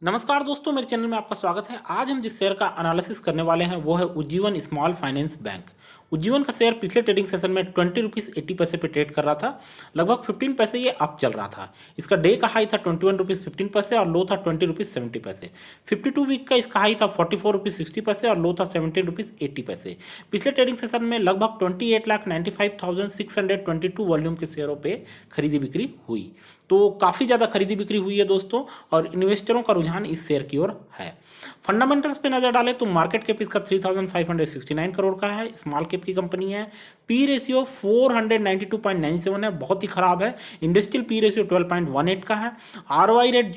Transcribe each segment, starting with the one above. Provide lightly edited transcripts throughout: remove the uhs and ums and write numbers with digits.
नमस्कार दोस्तों, मेरे चैनल में आपका स्वागत है। आज हम जिस शेयर का एनालिसिस करने वाले हैं वो है Ujjivan small finance bank. Ujjivan का शेयर पिछले ट्रेडिंग सेशन में 20 रुपीज़ 80 पैसे पे ट्रेड कर रहा था। लगभग 15 पैसे ये अप चल रहा था। इसका डे का हाई था 21 रुपीज़ 15 पैसे और लो था 20 रुपीज़ 70 पैसे। 52 वीक का इसका हाई था 44 रुपीज़ 60 पैसे और लो था 17 रुपीज़ 80 पैसे। पिछले ट्रेडिंग सेशन में लगभग 28,95,622 वॉल्यूम के शेयरों पे खरीदी बिक्री हुई। तो काफ़ी ज़्यादा खरीदी बिक्री हुई है दोस्तों, और इन्वेस्टरों का रुझान इस शेयर की ओर है। फंडामेंटल्स पे नजर डालें तो मार्केट कैप इसका 3,569 करोड़ का है। स्मॉल कैप की कंपनी है। पी रेशियो 492.97 है, बहुत ही खराब है। इंडस्ट्रियल पी रेशियो 12.18 का है। आरओआई रेट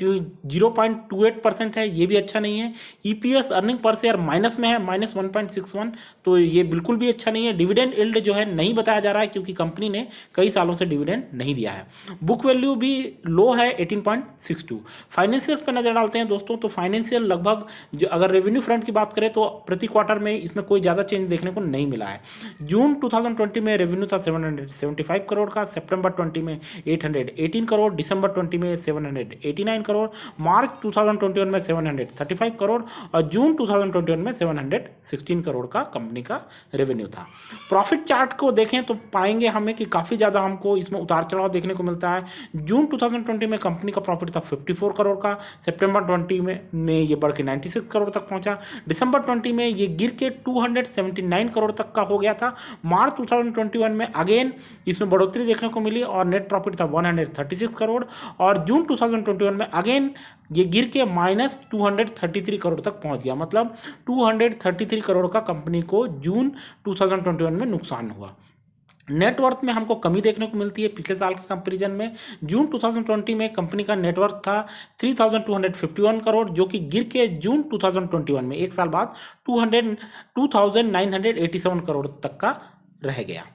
0.28% है, ये भी अच्छा नहीं है। EPS earning per share minus में है, -1.61, तो ये बिल्कुल भी अच्छा नहीं है। डिविडेंड यील्ड जो है नहीं बताया जा रहा है, क्योंकि कंपनी ने कई सालों से डिविडेंड नहीं दिया है। बुक वैल्यू भी लो है 18.62। फाइनेंशियल पर नजर डालते हैं दोस्तों, तो फाइनेंशियल लगभग जो अगर रेवेन्यू फ्रंट की बात करें तो प्रति क्वार्टर में इसमें कोई ज़्यादा चेंज देखने को नहीं मिला है। जून 2020 में रेवेन्यू था 775 करोड़ का, सितंबर 20 में 818 करोड़, दिसंबर 20 में 789 करोड़, मार्च 2021 में 735 करोड़ और जून 2021 में 716 करोड़ का कंपनी का रेवेन्यू था। प्रॉफिट चार्ट को देखें तो पाएंगे हमें कि काफ़ी ज़्यादा हमको इसमें उतार चढ़ाव देखने को मिलता है। जून 2020 में कंपनी का प्रॉफिट था 54 करोड़ का, सितंबर 20 में ये बढ़ के 96 करोड़ तक पहुंचा, दिसंबर 20 में ये गिर के 279 करोड़ तक का हो गया था। मार्च 2021 में अगेन इसमें बढ़ोतरी देखने को मिली और नेट प्रॉफिट था 136 करोड़ और जून 2021 में अगेन ये गिर के -233 करोड़ तक पहुंच गया। मतलब 233 करोड़ का कंपनी को जून 2021 में नुकसान हुआ। नेटवर्थ में हमको कमी देखने को मिलती है पिछले साल के कंपैरिजन में। जून 2020 में कंपनी का नेटवर्थ था 3,251 करोड़, जो कि गिर के जून 2021 में एक साल बाद 2,987 करोड़ तक का रह गया।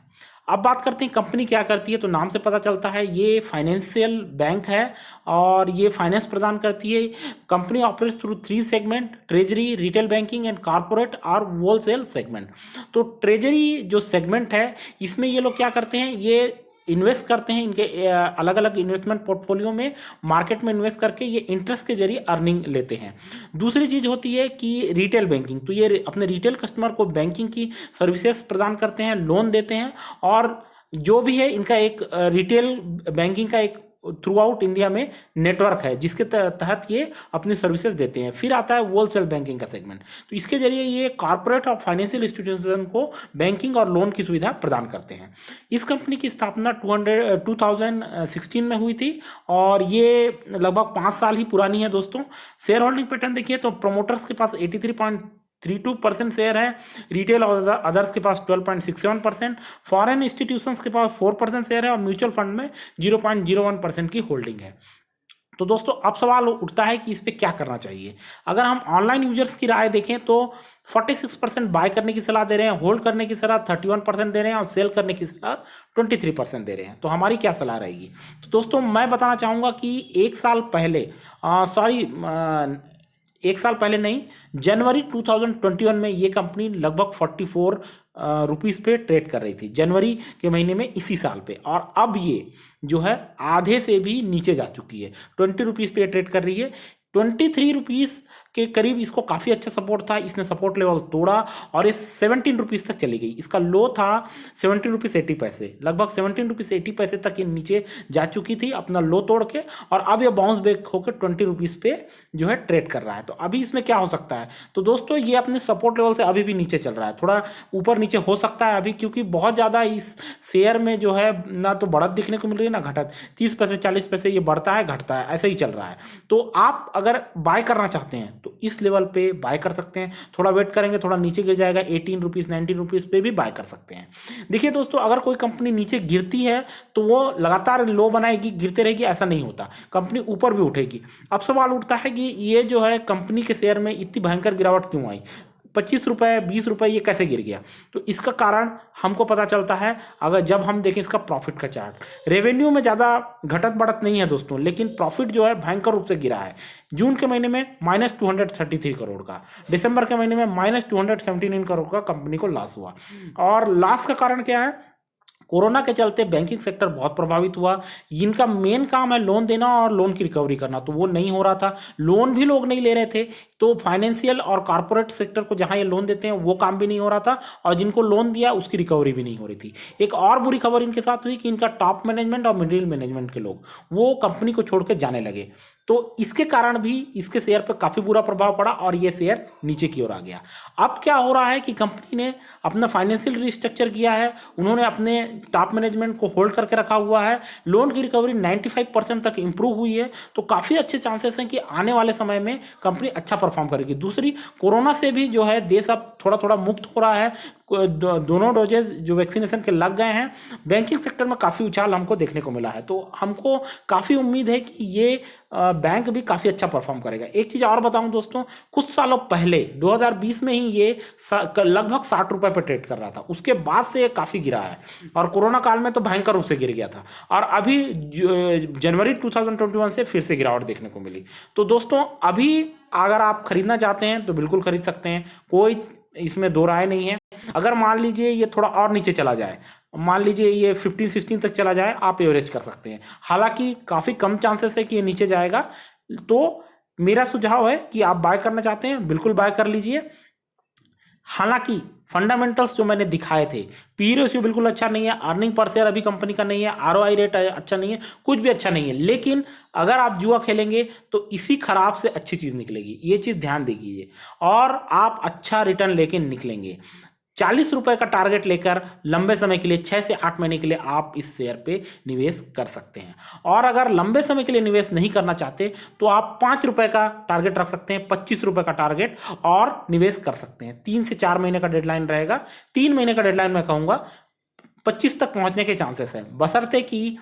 अब बात करते हैं कंपनी क्या करती है, तो नाम से पता चलता है ये फाइनेंशियल बैंक है और ये फाइनेंस प्रदान करती है। Company operates through 3 segment: treasury, retail banking and corporate और होलसेल सेगमेंट। तो ट्रेजरी जो सेगमेंट है इसमें ये लोग क्या करते हैं, ये इन्वेस्ट करते हैं इनके अलग अलग इन्वेस्टमेंट पोर्टफोलियो में, मार्केट में इन्वेस्ट करके ये इंटरेस्ट के जरिए अर्निंग लेते हैं। दूसरी चीज़ होती है कि रिटेल बैंकिंग, तो ये अपने रिटेल कस्टमर को बैंकिंग की सर्विसेज प्रदान करते हैं, लोन देते हैं और जो भी है इनका एक रिटेल बैंकिंग का एक थ्रू आउट इंडिया में नेटवर्क है जिसके तहत ये अपनी सर्विसेज देते हैं। फिर आता है होलसेल बैंकिंग का सेगमेंट, तो इसके जरिए ये कॉर्पोरेट और फाइनेंशियल इंस्टीट्यूशन को बैंकिंग और लोन की सुविधा प्रदान करते हैं। इस कंपनी की स्थापना 2016 में हुई थी और ये लगभग 5 साल ही पुरानी है दोस्तों। शेयर होल्डिंग पैटर्न देखिए तो प्रमोटर्स के पास 83.32% शेयर है, रिटेल और अदर्स के पास 12.67%, फॉरेन इंस्टीट्यूशंस के पास 4% शेयर है और म्यूचुअल फंड में 0.01% की होल्डिंग है। तो दोस्तों अब सवाल उठता है कि इस पर क्या करना चाहिए। अगर हम ऑनलाइन यूजर्स की राय देखें तो 46% बाय करने की सलाह दे रहे हैं, होल्ड करने की सलाह 31% दे रहे हैं और सेल करने की सलाह 23% दे रहे हैं। तो हमारी क्या सलाह रहेगी? तो दोस्तों मैं बताना चाहूँगा कि एक साल पहले नहीं, जनवरी 2021 में ये कंपनी लगभग 44 रुपीज़ पे ट्रेड कर रही थी, जनवरी के महीने में इसी साल पे, और अब ये जो है आधे से भी नीचे जा चुकी है, 20 रुपीज़ पे ट्रेड कर रही है। 23 रुपीज़ के करीब इसको काफ़ी अच्छा सपोर्ट था, इसने सपोर्ट लेवल तोड़ा और ये 17 रुपीज़ तक चली गई। इसका लो था 17 रुपीज़ 80 पैसे, लगभग 17 रुपीज़ 80 पैसे तक ये नीचे जा चुकी थी अपना लो तोड़ के, और अब ये बाउंस बैक होकर 20 रुपीज़ पे जो है ट्रेड कर रहा है। तो अभी इसमें क्या हो सकता है, तो दोस्तों ये अपने सपोर्ट लेवल से अभी भी नीचे चल रहा है, थोड़ा ऊपर नीचे हो सकता है अभी, क्योंकि बहुत ज़्यादा इस शेयर में जो है ना तो बढ़त दिखने को मिल रही है ना घटत। 30 पैसे 40 पैसे ये बढ़ता है घटता है, ऐसे ही चल रहा है। तो आप अगर बाय करना चाहते हैं तो इस लेवल पे बाय कर सकते हैं, थोड़ा वेट करेंगे थोड़ा नीचे गिर जाएगा, 18 रुपीज़ 19 रुपीज़ पे भी बाय कर सकते हैं। देखिए दोस्तों, अगर कोई कंपनी नीचे गिरती है तो वो लगातार लो बनाएगी, गिरते रहेगी, ऐसा नहीं होता, कंपनी ऊपर भी उठेगी। अब सवाल उठता है कि ये जो है कंपनी के शेयर में इतनी भयंकर गिरावट क्यों आई, 25 रुपये 20 रुपये ये कैसे गिर गया? तो इसका कारण हमको पता चलता है अगर जब हम देखें इसका प्रॉफिट का चार्ट। रेवेन्यू में ज़्यादा घटत बढ़त नहीं है दोस्तों, लेकिन प्रॉफिट जो है भयंकर रूप से गिरा है। जून के महीने में -233 करोड़ का, दिसंबर के महीने में -279 करोड़ का कंपनी को लॉस हुआ। और लॉस का कारण क्या है? कोरोना के चलते बैंकिंग सेक्टर बहुत प्रभावित हुआ। इनका मेन काम है लोन देना और लोन की रिकवरी करना, तो वो नहीं हो रहा था। लोन भी लोग नहीं ले रहे थे, तो फाइनेंशियल और कॉर्पोरेट सेक्टर को जहां ये लोन देते हैं वो काम भी नहीं हो रहा था, और जिनको लोन दिया उसकी रिकवरी भी नहीं हो रही थी। एक और बुरी खबर इनके साथ हुई कि इनका टॉप मैनेजमेंट और मिडिल मैनेजमेंट के लोग वो कंपनी को छोड़कर जाने लगे, तो इसके कारण भी इसके शेयर पर काफी बुरा प्रभाव पड़ा और ये शेयर नीचे की ओर आ गया। अब क्या हो रहा है कि कंपनी ने अपना फाइनेंशियल रिस्ट्रक्चर किया है, उन्होंने अपने टॉप मैनेजमेंट को होल्ड करके रखा हुआ है, लोन की रिकवरी 95% तक इंप्रूव हुई है, तो काफ़ी अच्छे चांसेस हैं कि आने वाले समय में कंपनी अच्छा परफॉर्म करेगी। दूसरी, कोरोना से भी जो है देश अब थोड़ा थोड़ा मुक्त हो रहा है, दोनों डोजेज जो वैक्सीनेशन के लग गए हैं, बैंकिंग सेक्टर में काफ़ी उछाल हमको देखने को मिला है, तो हमको काफ़ी उम्मीद है कि ये बैंक भी काफ़ी अच्छा परफॉर्म करेगा। एक चीज़ और बताऊं दोस्तों, कुछ सालों पहले 2020 में ही ये लगभग 60 रुपए पर ट्रेड कर रहा था, उसके बाद से ये काफ़ी गिरा है, और कोरोना काल में तो भयंकर रूप से गिर गया था, और अभी जनवरी 2021 से फिर से गिरावट देखने को मिली। तो दोस्तों अभी अगर आप खरीदना चाहते हैं तो बिल्कुल खरीद सकते हैं, कोई इसमें दो राय नहीं है। अगर मान लीजिए ये थोड़ा और नीचे चला जाए, मान लीजिए ये 15-16 तक चला जाए, आप एवरेज कर सकते हैं, हालांकि काफ़ी कम चांसेस है कि ये नीचे जाएगा। तो मेरा सुझाव है कि आप बाय करना चाहते हैं बिल्कुल बाय कर लीजिए। हालांकि फंडामेंटल्स जो मैंने दिखाए थे, पी रेशियो बिल्कुल अच्छा नहीं है, अर्निंग पर शेयर अभी कंपनी का नहीं है, आरओआई रेट अच्छा नहीं है, कुछ भी अच्छा नहीं है, लेकिन अगर आप जुआ खेलेंगे तो इसी खराब से अच्छी चीज़ निकलेगी, ये चीज़ ध्यान दीजिए, और आप अच्छा रिटर्न लेके निकलेंगे। 40 रुपए का टारगेट लेकर लंबे समय के लिए 6 से 8 महीने के लिए आप इस शेयर पे निवेश कर सकते हैं, और अगर लंबे समय के लिए निवेश नहीं करना चाहते तो आप 5 रुपए का टारगेट रख सकते हैं, 25 रुपए का टारगेट, और निवेश कर सकते हैं। 3 से 4 महीने का डेडलाइन रहेगा, 3 महीने का डेडलाइन मैं कहूँगा, 25 तक पहुंचने के चांसेस है, बशर्ते कि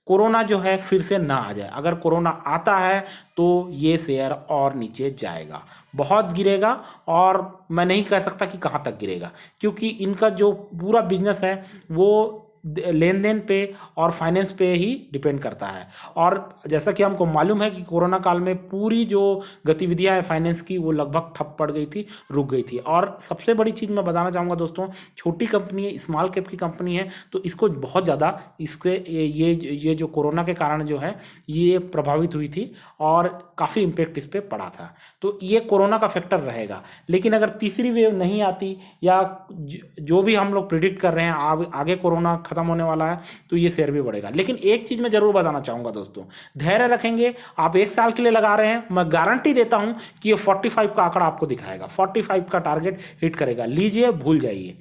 कोरोना जो है फिर से ना आ जाए। अगर कोरोना आता है तो ये शेयर और नीचे जाएगा, बहुत गिरेगा, और मैं नहीं कह सकता कि कहाँ तक गिरेगा, क्योंकि इनका जो पूरा बिजनेस है वो लेन देन पे और फाइनेंस पे ही डिपेंड करता है। और जैसा कि हमको मालूम है कि कोरोना काल में पूरी जो गतिविधियां हैं फाइनेंस की वो लगभग ठप पड़ गई थी, रुक गई थी। और सबसे बड़ी चीज़ मैं बताना चाहूँगा दोस्तों, छोटी कंपनी है, स्मॉल कैप की कंपनी है, तो इसको बहुत ज़्यादा इसके ये जो कोरोना के कारण जो है ये प्रभावित हुई थी, और काफ़ी इम्पेक्ट इस पर पड़ा था, तो ये कोरोना का फैक्टर रहेगा। लेकिन अगर तीसरी वेव नहीं आती, या जो भी हम लोग प्रिडिक्ट कर रहे हैं आगे कोरोना खत्म होने वाला है, तो ये शेयर भी बढ़ेगा। लेकिन एक चीज मैं जरूर बताना चाहूंगा दोस्तों, धैर्य रखेंगे, आप 1 साल के लिए लगा रहे हैं, मैं गारंटी देता हूं कि ये 45 का आंकड़ा आपको दिखाएगा, 45 का टारगेट हिट करेगा। लीजिए, भूल जाइए,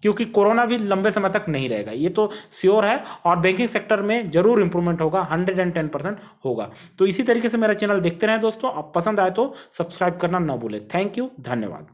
क्योंकि कोरोना भी लंबे समय तक नहीं रहेगा, ये तो श्योर है, और बैंकिंग सेक्टर में जरूर इंप्रूवमेंट होगा, 110% होगा। तो इसी तरीके से मेरा चैनल देखते रहें दोस्तों, आप पसंद आए तो सब्सक्राइब करना ना भूलें। थैंक यू, धन्यवाद।